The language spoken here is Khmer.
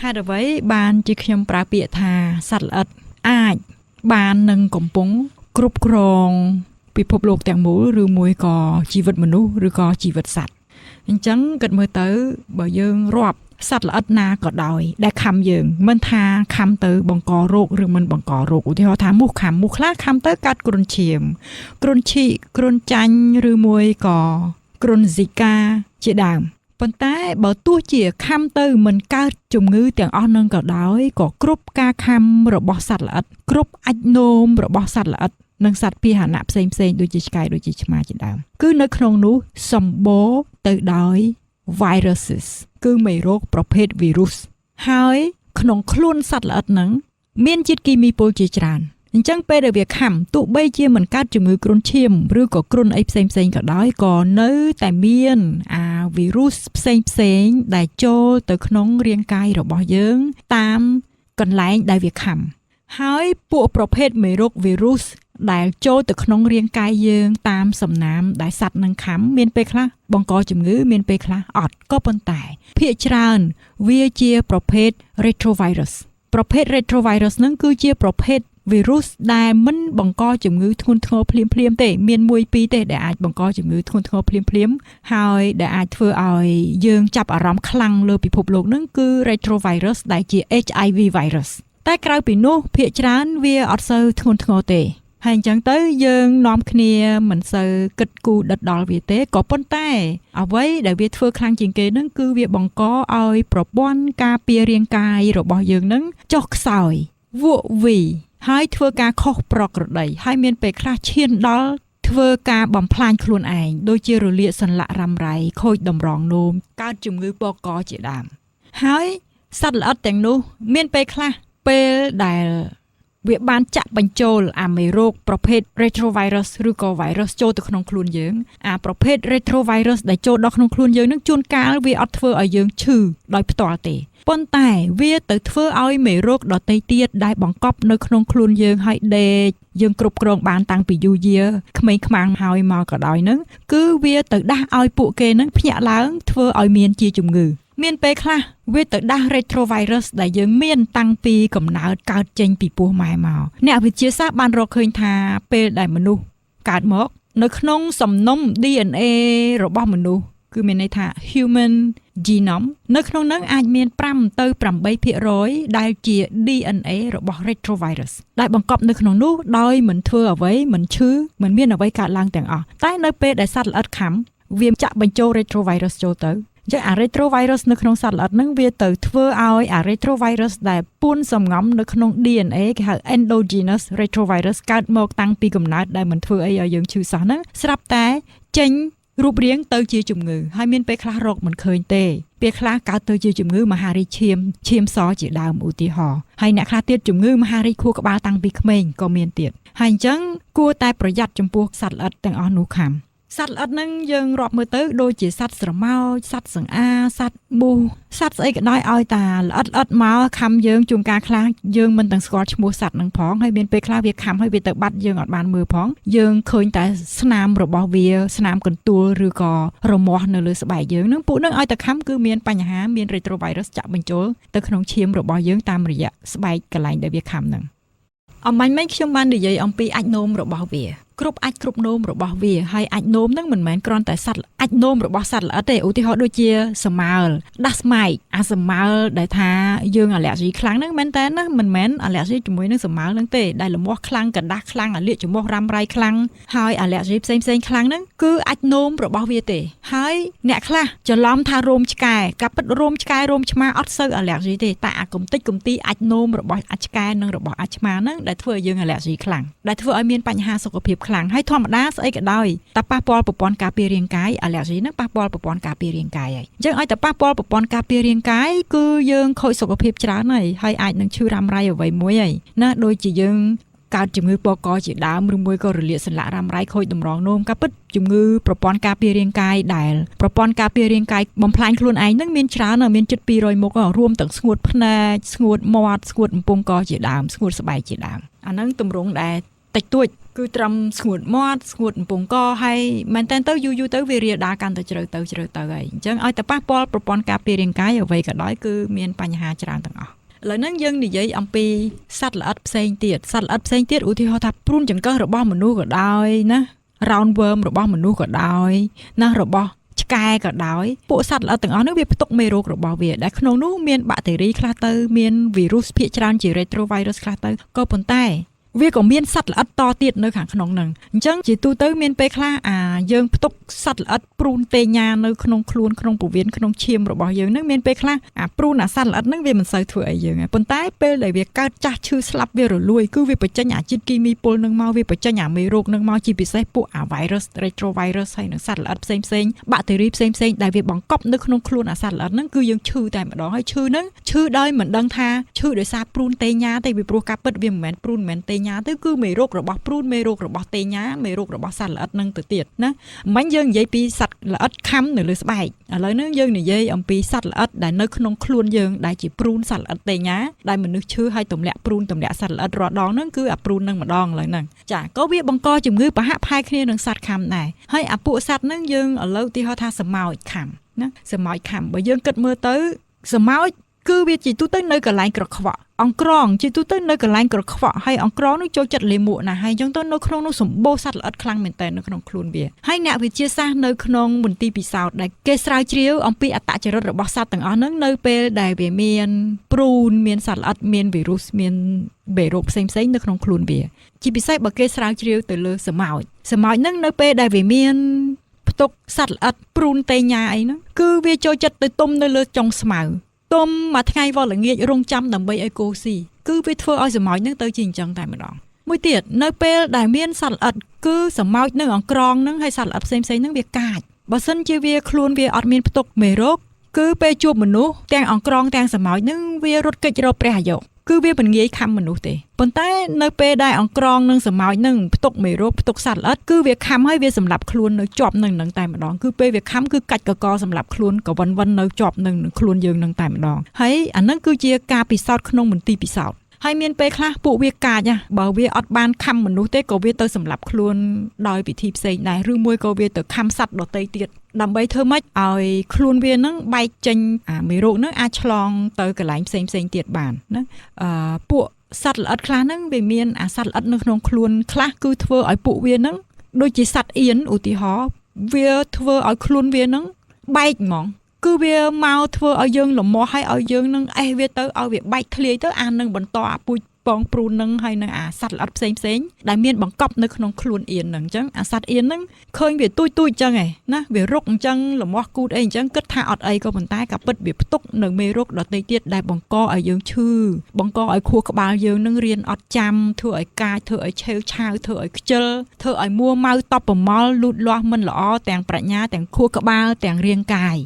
ហេតុអ្វីបានជាខ្ញុំប្រើពាក្យថាសត្វល្អិតអាចបាននឹងកំពុងគ្រប់គ្រងពិភពលោកទាំងមូលឬមួយក៏ជីវិតមនុស្សឬក៏ជីវិតសត្វអញ្ចឹងគិតមើលទៅបើយើងរាប់សត្វល្អិតណាក៏ដោយដែលខំយើងមិនថាខំទៅបង្ករោគឬមិនបង្ករោគឧទាហរណ៍ថាមូសខំមូសខ្លះខំទៅកាត់គ្រុនឈាមគ្រុនឈីគ្រុនចាញ់ឬមួយក៏គ្រុនស៊ីកាជាដើមប៉ុន្តែបើទោះជាខំទៅមិនកើតជំងឺទាំងអស់នឹងក៏ដោយក៏គ្រប់ការខំរបស់សត្វល្អិតគ្រប់អាចនោមរបស់សត្វល្អិតនិងសត្វពាហនៈផ្សេងដូចជាឆ្កែដូចជាឆ្មាជាដើមគឺនៅក្នុងនោះសម្បូរទៅដោយ viruses គឺមេរោគប្រភេទ virus ហើយក្នុងខ្លួនសត្វល្អិតហ្នឹងមានជាតិគីមីពុលជាច្រើនអញ្ចឹងពេលដែលវាខំទោះបីជាមិនកើតជំងឺគ្រុនឈាមឬក៏គ្រុនអីផ្សេងក៏ដោយក៏នៅតែមានអា virus ផ្សេងដែលចូលទៅក្នុងរាងកាយរបស់យើងតាមកន្លែងដែលវាខំហើយពួកប្រភេទមេរោគ virus ដែលចូលទៅក្នុងរាងកាយយើងតាមសំណាមដែលសត្វនឹងខំមានពេលខ្លះបង្កជំងឺមានពេលខ្លះអត់ក៏ប៉ុន្តែភាគច្រើនវាជាប្រភេទ retrovirus ប្រភេទ retrovirus ហ្នឹងគឺជាប្រភេទ virus ដែលមិនបង្កជំងឺធ្ងន់ធ្ងរភ្លាមទេមាន1 2ទេដែលអាចបង្កជំងឺធ្ងន់ធ្ងរភ្លាមហើយដែលអាចធ្វើឲ្យយើងចាប់អារម្មណ៍ខ្លាំងលើពិភពលោកហ្នឹងគឺ retrovirus ដែលជា HIV virus តែក្រៅពីនោះភាគច្រើនវាអត់សូវធ្ងន់ធ្ងរទេហើយអញ្ចឹងទៅយើងនាំគ្នាមិនសូវគិតគូរដិតដល់វាទេក៏ប៉ុន្តែអ្វីដែលវាធ្វើខ្លាំងជាងគេហ្នឹងគឺវាបង្កឲ្យប្រព័ន្ធការពាររាងកាយរបស់យើងហ្នឹងចុះខ្សោយវក់វីហើយធ្វើការខុសប្រក្រតីហើយមានពេលខ្លះឈានដល់ធ្វើការបំផ្លាញខ្លួនឯងដូចជារលាកសន្លាក់រ៉ាំរ៉ៃខូចតម្រងនោមកើតជំងឺបកកជាដើមហើយសត្វល្អិតទាំងនោះមានពេលខ្លះពេលដែលវាបានចាក់បញ្ចូលអាមេរោគប្រភេទ retrovirus ឬក៏ virus ចូលទៅក្នុងខ្លួនយើងអាប្រភេទ retrovirus ដែលចូលដល់ក្នុងខ្លួនយើងនឹងជួនកាលវាអត់ធ្វើឲ្យយើងឈឺដោយផ្ទាល់ទេប៉ុន្តែវាទៅធ្វើឲ្យមេរោគដទៃទៀតដែលបង្កប់នៅក្នុងខ្លួនយើងឲ្យដេកយើងគ្រប់គ្រងបានតាំងពីយូរយារក្មេងខ្មាំងហើយមកក៏ដោយនឹងគឺវាទៅដាស់ឲ្យពួកគេនឹងភ្ញាក់ឡើងធ្វើឲ្យមានជាជំងឺមានពេលខ្លះវាទៅដាស់ retrovirus ដែលយើងមានតាំងពីកំណើតកើតចេញពីពោះម៉ែមកអ្នកវិទ្យាសាស្ត្របានរកឃើញថាពេលដែលមនុស្សកើតមកនៅក្នុងសំណុំ DNA របស់មនុស្សគឺមានន័យថា human genome នៅក្នុងនោះអាចមាន5ទៅ8%ដែលជា DNA របស់ retrovirus ដែលបង្កប់នៅក្នុងនោះដោយមិនធ្វើអ្វីមិនឈឺមិនមានអ្វីកើតឡើងទាំងអស់តែនៅពេលដែលសត្វល្អិតខំវាចាក់បញ្ចូល retrovirus ចូលទៅចឹងអា retrovirus នៅក្នុងសត្វល្អិតហ្នឹងវាទៅធ្វើឲ្យអា retrovirus ដែលពួនសំងំនៅក្នុង DNA គេហៅ endogenous retrovirus កើតមកតាំងពីកំណើតដែលមិនធ្វើអីឲ្យយើងឈឺសោះហ្នឹងស្រាប់តែចេញរូបរាងទៅជាជំងឺហើយមានពេលខ្លះរកមិនឃើញទេពេលខ្លះកើតទៅជាជំងឺមហារីកឈាមសជាដើមឧទាហរណ៍ហើយអ្នកខ្លះទៀតជំងឺមហារីកខួរក្បាលតាំងពីក្មេងក៏មានទៀតហើយអញ្ចឹងគួរតែប្រយ័ត្នចំពោះសត្វល្អិតទាំងអស់នោះខាំសត្វល្អិតហ្នឹងយើងរាប់មើលទៅដូចជាសត្វស្រមោចសត្វសង្អាសត្វមូសសត្វស្អីក៏ដោយឲ្យតាល្អិតមកខំយើងជួនកាលខ្លះយើងមិនទាំងស្គាល់ឈ្មោះសត្វហ្នឹងផងហើយមានពេលខ្លះវាខំហើយវាទៅបាត់យើងអត់បានមើលផងយើងឃើញតែស្នាមរបស់វាស្នាមកន្ទួលឬក៏រមាស់នៅលើស្បែកយើងហ្នឹងពួកហ្នឹងឲ្យតែខំគឺមានបញ្ហាមាន retrovirus ចាក់បញ្ចូលទៅក្នុងឈាមរបស់យើងតាមរយៈស្បែកកន្លែងដែលវាខំហ្នឹងអំបញ្ញមិញខ្ញុំបាននិយាយអំពីអាចនោមរបស់វាគ្រប់អាចគ្រប់នោមរបស់វាហើយអាចនោមហ្នឹងមិនមែនគ្រាន់តែសត្វអាចនោមរបស់សត្វល្អិតទេឧទាហរណ៍ដូចជាស្រមើលដាស់ស្បែកអាស្រមើលដែលថាយើងអាឡែហ្ស៊ីខ្លាំងហ្នឹងមែនតើណាមិនមែនអាឡែហ្ស៊ីជាមួយនឹងស្រមើលហ្នឹងទេដែលលមាស់ខ្លាំងកដាស់ខ្លាំងអាលៀកចំមុះរ៉ាំរ៉ៃខ្លាំងហើយអាឡែហ្ស៊ីផ្សេងខ្លាំងហ្នឹងគឺអាចនោមរបស់វាទេហើយអ្នកខ្លះច្រឡំថារោមឆ្កែកាពិតរោមឆ្កែរោមឆ្មាអត់សូវអាឡែហ្ស៊ីទេតែអាកំតិចកំទីអាចនោមរបស់អាចឆ្កែនិងរបស់អាចឆ្មាហ្នឹងដែលធ្វើឲ្យយើងអាឡែហ្ស៊ីខ្លាំងដែលធ្វើឲ្យមានបញ្ហាសុខភាពខ្លាំងហើយធម្មតាស្អីក៏ដោយតែប៉ះពាល់ប្រព័ន្ធការពាររាងកាយអាឡែហ្ស៊ីហ្នឹងប៉ះពាល់ប្រព័ន្ធការពាររាងកាយហើយអញ្ចឹងឲ្យតែប៉ះពាល់ប្រព័ន្ធការពាររាងកាយគឺយើងខូចសុខភាពច្រើនហើយអាចនឹងឈឺរ៉ាំរ៉ៃអ្វីមួយហើយណាដូចជាយើងកើតជំងឺពកកជាដើមឬមួយក៏រលាកសន្លាក់រ៉ាំរ៉ៃខូចតម្រងនោមក៏ពិតជំងឺប្រព័ន្ធការពាររាងកាយដែលប្រព័ន្ធការពាររាងកាយបំផ្លាញខ្លួនឯងហ្នឹងមានច្រើនមានជិត200មុខរួមទាំងស្ងួតភ្នែកស្ងួតមាត់ស្ងួតបំពង់កជាដើមស្ងួតស្បែកជាដើមអាហ្នឹងទម្រង់ដែលតិចតួច គឺត្រឹមស្ងួតមាត់ស្ងួតកំពង់កហើយមែនតើទៅយូរទៅវារាលដាលកាន់តែជ្រៅទៅហើយអញ្ចឹងឲ្យតែប៉ះពាល់ប្រព័ន្ធការពាររាងកាយអ្វីក៏ដោយគឺមានបញ្ហាច្រើនទាំងអស់ឥឡូវហ្នឹងយើងនិយាយអំពីសត្វល្អិតផ្សេងទៀតឧទាហរណ៍ថាព្រូនចង្កឹះរបស់មនុស្សក៏ដោយណា roundworm របស់មនុស្សក៏ដោយណារបស់ឆ្កែក៏ដោយពួកសត្វល្អិតទាំងអស់នោះវាផ្ទុកមេរោគរបស់វាដែលក្នុងនោះមានបាក់តេរីខ្លះទៅមានវីរុសភាគច្រើនជា retrovirus ខ្លះទៅក៏ប៉ុន្តែវាក៏មានសត្វល្អិតតទៀតនៅខាងក្នុងហ្នឹងអញ្ចឹងជាទូទៅមានពេលខ្លះយើងផ្ទុកសត្វល្អិតព្រូនតេញ៉ានៅក្នុងខ្លួនក្នុងពោះវៀនក្នុងឈាមរបស់យើងហ្នឹងមានពេលខ្លះព្រូនសត្វល្អិតហ្នឹងវាមិនសូវធ្វើអីយើងប៉ុន្តែពេលដែលវាកើតចាស់ឈឺស្លាប់វារលួយគឺវាបញ្ចេញជាតិគីមីពុលហ្នឹងមកវាបញ្ចេញមេរោគហ្នឹងមកជាពិសេសពួកvirus retrovirus ហើយនឹងសត្វល្អិតផ្សេងបាក់តេរីផ្សេងដែលវាបង្កប់នៅក្នុងខ្លួនសត្វល្អិតហ្នឹងគឺយើងឈឺតែម្ដងហើយឈឺហ្នឹងឈឺដោយមិនដឹងថាឈឺដោយសារព្រូនតេញ៉ាទេពីព្រោះការពិតវាមិនមែនព្រូនមិនមែនតេញ៉ាទៅគឺមេរោគរបស់ព្រូនមេរោគរបស់តេញ៉ាមេរោគរបស់សត្វល្អិតនឹងទៅទៀតណាមិញយើងនិយាយពីសត្វល្អិតខាំនៅលើស្បែកឥឡូវនេះយើងនិយាយអំពីសត្វល្អិតដែលនៅក្នុងខ្លួនយើងដែលជាព្រូនសត្វល្អិតតេញ៉ាដែលមនុស្សឈឺហើយទម្លាក់ព្រូនទម្លាក់សត្វល្អិតរាល់ដងហ្នឹងគឺអាព្រូននឹងម្ដងឥឡូវហ្នឹងចាក៏វាបង្កជំងឺប្រហាក់ប្រហែលគ្នានឹងសត្វខាំដែរហើយអាពួកសត្វហ្នឹងយើងឥឡូវឧទាហរណ៍ថាសម៉ោចខាំណាសម៉ោចខាំបើយើងគិតមើលទៅសម៉ោចគឺវាជាទូទៅនៅកន្លែងក្រខ្វក់អង្ក្រងជាទូទៅនៅកន្លែងក្រខ្វក់ហើយអង្ក្រងនោះចូលចិត្តលាមកណាស់ហើយអញ្ចឹងទៅនៅក្នុងនោះសម្បូរសត្វល្អិតខ្លាំងមែនតើនៅក្នុងខ្លួនវាហើយអ្នកវិទ្យាសាស្ត្រនៅក្នុងមន្ទីរពិសោធន៍ដែលគេស្រាវជ្រាវអំពីអត្តចរិតរបស់សត្វទាំងអស់ហ្នឹងនៅពេលដែលវាមានព្រូនមានសត្វល្អិតមានវីរុសមានមេរោគផ្សេងនៅក្នុងខ្លួនវាជាពិសេសបើគេស្រាវជ្រាវទៅលើសម៉ោចហ្នឹងនៅពេលដែលវាមានផ្ទុកសត្វល្អិតព្រូនតេញ៉ាអីហ្នឹងគឺវាចូលចិត្តទៅទុំនៅលើចុងស្មៅទុំមួយថ្ងៃវល់ល្ងាចរងចាំដើម្បីឲ្យគោស៊ីគឺវាធ្វើឲ្យសម៉ោចនឹងទៅជាអញ្ចឹងតែម្ដងមួយទៀតនៅពេលដែលមានសត្វល្អិតគឺសម៉ោចនឹងអង្ក្រងនឹងហើយសត្វល្អិតផ្សេងនឹងវាកាចបើសិនជាវាខ្លួនវាអត់មានផ្ទុកមេរោគគឺពេលជួបមនុស្សទាំងអង្ក្រងទាំងសម៉ោចនឹងវារត់គេចរកព្រះអាយុគឺវាមិនងាយខំមនុស្សទេប៉ុន្តែនៅពេលដែលអង្ក្រងនឹងសម៉ោចនឹងផ្ទុកមេរោគផ្ទុកសត្វល្អិតគឺវាខំហើយវាសម្លាប់ខ្លួននៅជាប់នឹងតែម្ដងគឺពេលវាខំគឺកាច់កកសម្លាប់ខ្លួនក៏វិននៅជាប់នឹងខ្លួនយើងនឹងតែម្ដងហើយអានឹងគឺជាការពិសោធន៍ក្នុងមន្ទីរពិសោធន៍ហើយមានពេលខ្លះពួកវាកាចបើវាអត់បានខំមនុស្សទេក៏វាទៅសម្លាប់ខ្លួនដោយវិធីផ្សេងដែរឬមួយក៏វាទៅខំសត្វដទៃទៀតដើម្បីធ្វើម៉េចឲ្យខ្លួនវានឹងបែកចេញមេរោគនឹងអាចឆ្លងទៅកន្លែងផ្សេងទៀតបានណាពួកសត្វល្អិតខ្លះហ្នឹងវាមានសត្វល្អិតនៅក្នុងខ្លួនខ្លះគឺធ្វើឲ្យពួកវាហ្នឹងដូចជាសត្វអៀនឧទាហរណ៍វាធ្វើឲ្យខ្លួនវាហ្នឹងបែកហ្មងគឺវាមកធ្វើឲ្យយើងលំមាស់ឲ្យយើងនឹងវាទៅឲ្យវាបែកធ្លាយទៅនឹងបន្តពូជពងព្រូននឹងហើយនឹងសត្វល្អិតផ្សេងដែលមានបង្កប់នៅក្នុងខ្លួនអៀនហ្នឹងអញ្ចឹងសត្វអៀនហ្នឹងឃើញវាទូចអញ្ចឹងណាវារុកអញ្ចឹងលំមាស់គូតអីអញ្ចឹងគិតថាអត់អីក៏ប៉ុន្តែក៏ពិតវាផ្ទុកនៅមេរោគដទៃទៀតដែលបង្កឲ្យយើងឈឺបង្កឲ្យខួរក្បាលយើងនឹងរៀនអត់ចាំធ្វើឲ្យកាចធ្វើឲ្យឆេវឆាវធ្វើឲ្យខ្ជិលធ្វើឲ្យមួម៉ៅតបប្រមល់លូតលាស់មិនល្អទាំងប្រាជ្ញាទាំងខួរក្បាលទាំងរាងកាយ